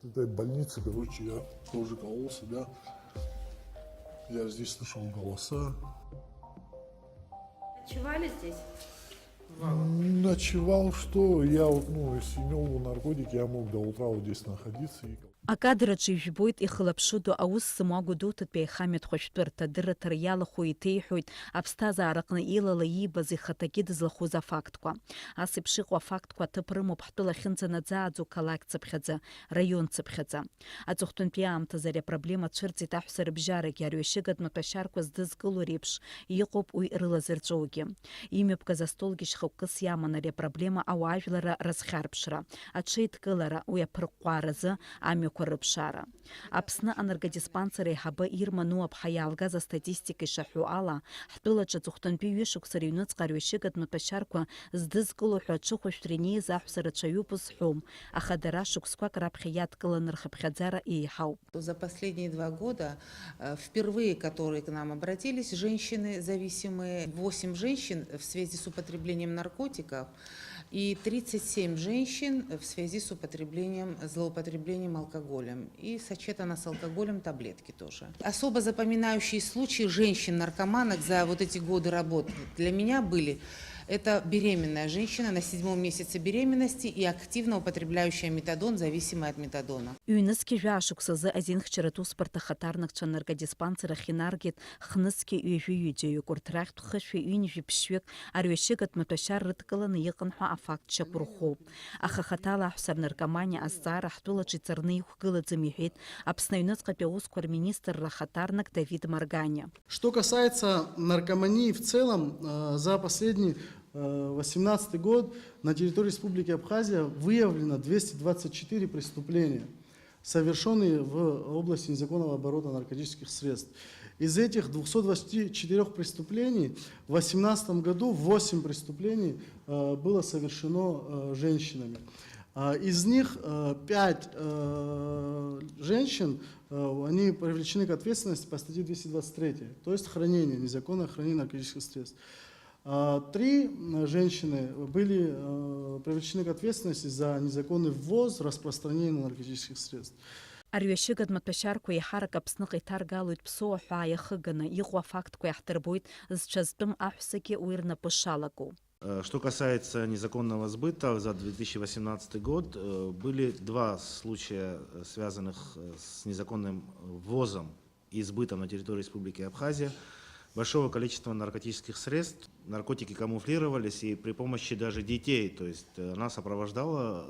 вот этой больнице, короче, я тоже кололся, да. Я здесь слышал голоса. Ночевали здесь? Ночевал, что я вот, если имел наркотики, я мог до утра вот здесь находиться. Акадраҿы ижәбоит ихылаԥшыдо аус зымуаго дуҭатәи аихамҩатә хәышәтәырҭа дырраҭара иалахәу иҭеиҳәоит аԥсҭазаараҟны илала иибаз ихаҭагьы дызлахәыз афактқәа. Ас еиԥш иҟоу афактқәа аҭыԥ рымоуп ҳтәыла ахьынӡанаӡааӡо қалақьцыԥхьаӡа, раионцыԥхьаӡа. Аҵыхәтәантәи аамҭазы ари апроблема цәырҵит аҳәса рыбжьарагьы, арҩашьыгатә маҭәашьарқәа здызкыло реиԥш иҟоуп уи рылазырҵәоугьы. Имҩаԥгаз астолгьы шьхықәкыс иаман ари апроблема ауаажәлара разхьарԥшра, аҽеидкылара, уи аԥырҟҟәааразы амҩақәа рыԥшаара. Аԥсны анаркодиспансер еиҳабы Ирма Нуаԥҳа иаалгаз астатистика ишаҳәо ала, ҳтәылаҿы аҵыхәтәантәи ҩышықәса рыҩныҵҟа арҩашьыгатә маҭәашьарқәа здызкыло ҳәа аҽыхәашәтәра инеиз аҳәса рацәаҩуп зҳәом, аха дара шықәсқәак раԥхьа иадкыланы рхыԥхьаӡара еиҳауп. За последние 2 года впервые, которые к нам обратились, женщины зависимые, 8 женщин в связи с употреблением наркотиков и 37 женщин в связи с злоупотреблением алкоголем. И сочетано с алкоголем таблетки тоже. Особо запоминающие случаи женщин-наркоманок за вот эти годы работы для меня были: это беременная женщина на 7-м месяце беременности и активно употребляющая метадон, зависимая от метадона. Ҩнызқьи жәашықәсазы азинхьчаратә усбарҭа ахаҭарнакцәа анаркодиспансер ахь инаргеит хнызқьи ҩажәи-ҩыџьаҩык, урҭ рахьтә хышәи ҩынҩажәи-ԥшьҩык арҩашьыгатә маҭәашьара рыдкыланы иҟан ҳәа афакт шьақәырӷәӷәоуп. Аха хаҭала аҳәса рнаркоманиа азҵаара ҳтәылаҿы иҵарны иқәгылаӡам иҳәеит Аԥсны аҩныҵҟатәи аусқәа рминистрра ахаҭарнак Давид Марганиа. Что касается наркомании в целом, за последний 2018 год на территории Республики Абхазия выявлено 224 преступления, совершенные в области незаконного оборота наркотических средств. Из этих 224 преступлений в 2018 году 8 преступлений было совершено женщинами. Из них 5 женщин, они привлечены к ответственности по статье 223, то есть хранение, незаконное хранение наркотических средств. 3 женщины были привлечены к ответственности за незаконный ввоз, распространение наркотических средств. Арҩашьыгатә маҭәашьарқәа еиҳарак Аԥсныҟа иҭаргалоит ԥсуа ҳәа иахыганы иҟоу афактқәа иаҳдырбоит зҽазтәым аҳәсагьы уи рнапы шалаку. Что касается незаконного сбыта, за 2018 год были 2 случая, связанных с незаконным ввозом и сбытом на территории Республики Абхазия большого количества наркотических средств. Наркотики камуфлировались и при помощи даже детей, то есть она сопровождала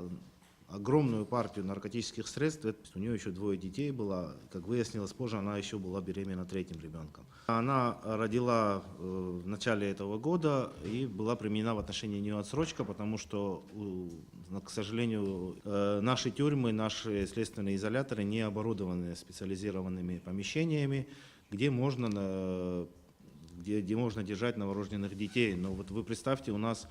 огромную партию наркотических средств. У нее еще 2 детей было, как выяснилось позже, она еще была беременна 3-м ребенком. Она родила в начале этого года и была применена в отношении нее отсрочка, потому что, к сожалению, наши тюрьмы, наши следственные изоляторы не оборудованы специализированными помещениями, где можно держать новорожденных детей. Но вот вы представьте, у нас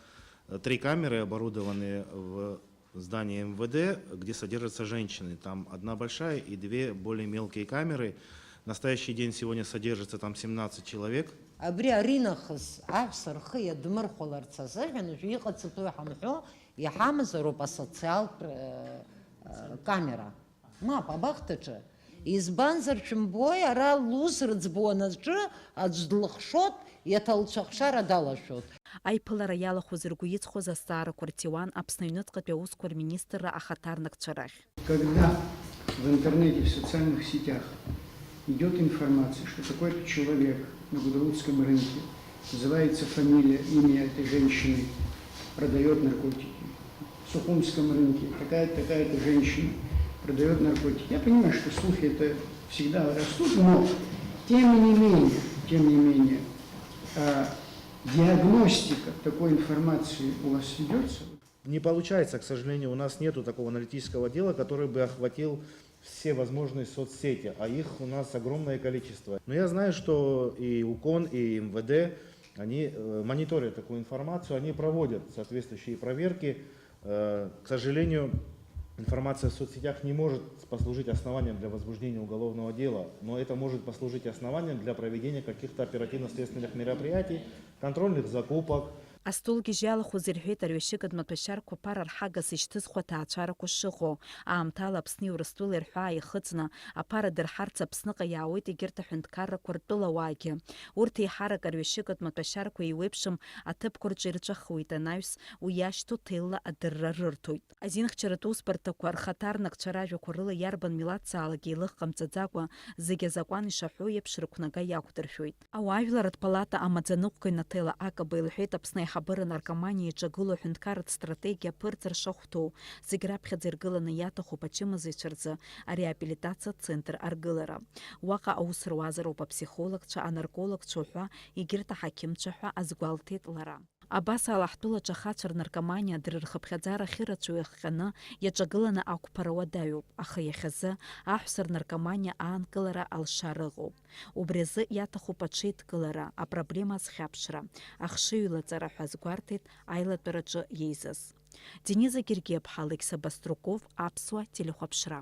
3 камеры оборудованы в здании МВД, где содержатся женщины. Там 1 большая и 2 более мелкие камеры. В настоящий день сегодня содержится там 17 человек. Абри аринахыс аҳәса рхы иадмырхәаларц азыҳәан уажәы иҟаҵатәу ҳамҳәо иҳамазароуп асоциалтә камера. Мап, абахҭаҿы. Избанзар шәымбои, ара лус рыӡбуа анаҿы аӡә длыхшот, иаҭалцәахшара далашәот. Аиԥылара иалахәыз ргәы иҵхоз азҵаарақәа ртиуан Аԥсны аҩныҵҟатәи аусқәа рминистрра ахаҭарнакцәа рахь. Когда в интернете, в социальных сетях идет информация, что такой-то человек на Гудаутском рынке, называется фамилия, имя этой женщины, продает наркотики. В Сухумском рынке такая-то женщина продает наркотики. Я понимаю, что слухи это всегда растут, но тем не менее, диагностика такой информации у вас ведется? Не получается, к сожалению, у нас нету такого аналитического дела, который бы охватил все возможные соцсети, а их у нас огромное количество. Но я знаю, что и УКОН, и МВД, они мониторят такую информацию, они проводят соответствующие проверки. К сожалению, информация в соцсетях не может послужить основанием для возбуждения уголовного дела, но это может послужить основанием для проведения каких-то оперативно-следственных мероприятий, контрольных закупок. Астолгьежь иалахәыз ирҳәеит арҩашьыга маҭәашьарқәа ԥара рҳагас ишьҭызхуа ҭаацәарақәа шыҟоу, аамҭала Аԥсни Урыстәылеи ирҳәаа ихыҵны аԥара дырҳарц Аԥсныҟа иаауеит егьырҭ аҳәынҭқаррақәа ртәылауаагьы. Урҭ еиҳарак арҩашьыга маҭәашьарқәа еиуеиԥшым аҭыԥқәа рҿы ирҵәахуеит, анаҩс уи иашьҭоу ҭелла адырра рырҭоит. Азинхьчаратә усбарҭақәа рхаҭарнакцәа ражәақәа рыла иарбан милаҭҵаалак еилых ҟамҵаӡакәа зегьы азакәан ишаҳәо еиԥш рықәнага иақәдыршәоит. Ауаажәларатә палата амаӡаныҟәгаҩ Наҭела Акаба илҳәеит Аԥсны аиҳабыра наркоманиа иҿагылоу аҳәынҭқарратә стратегиа ԥырҵыр шахәҭоу, зегь раԥхьаӡа иргыланы иаҭахуп ачымазаҩцәа рзы ареабилитациатә центр аргылара. Уаҟа аус руазароуп аԥсихологцәа, анаркологцәа ҳәа егьырҭ аҳақьымцәа ҳәа азгәалҭеит лара. Абас ала ҳтәылаҿ ахацәа рнаркоманиа дара рхыԥхьаӡара ахьырацәоу иахҟьаны иаҿагыланы ақәԥара уадаҩуп, аха иахьазы аҳәса рнаркоманиа аанкылара алшара ыҟоуп. Убри азы иаҭахуп аҽеидкылара, апроблема азхьаԥшра, ахшыҩлаҵара ҳәа азгәарҭеит аилатәараҿы иеизаз. Дениза Гергиаԥҳа, Алексей Баструков, Аԥсуа телехәаԥшра.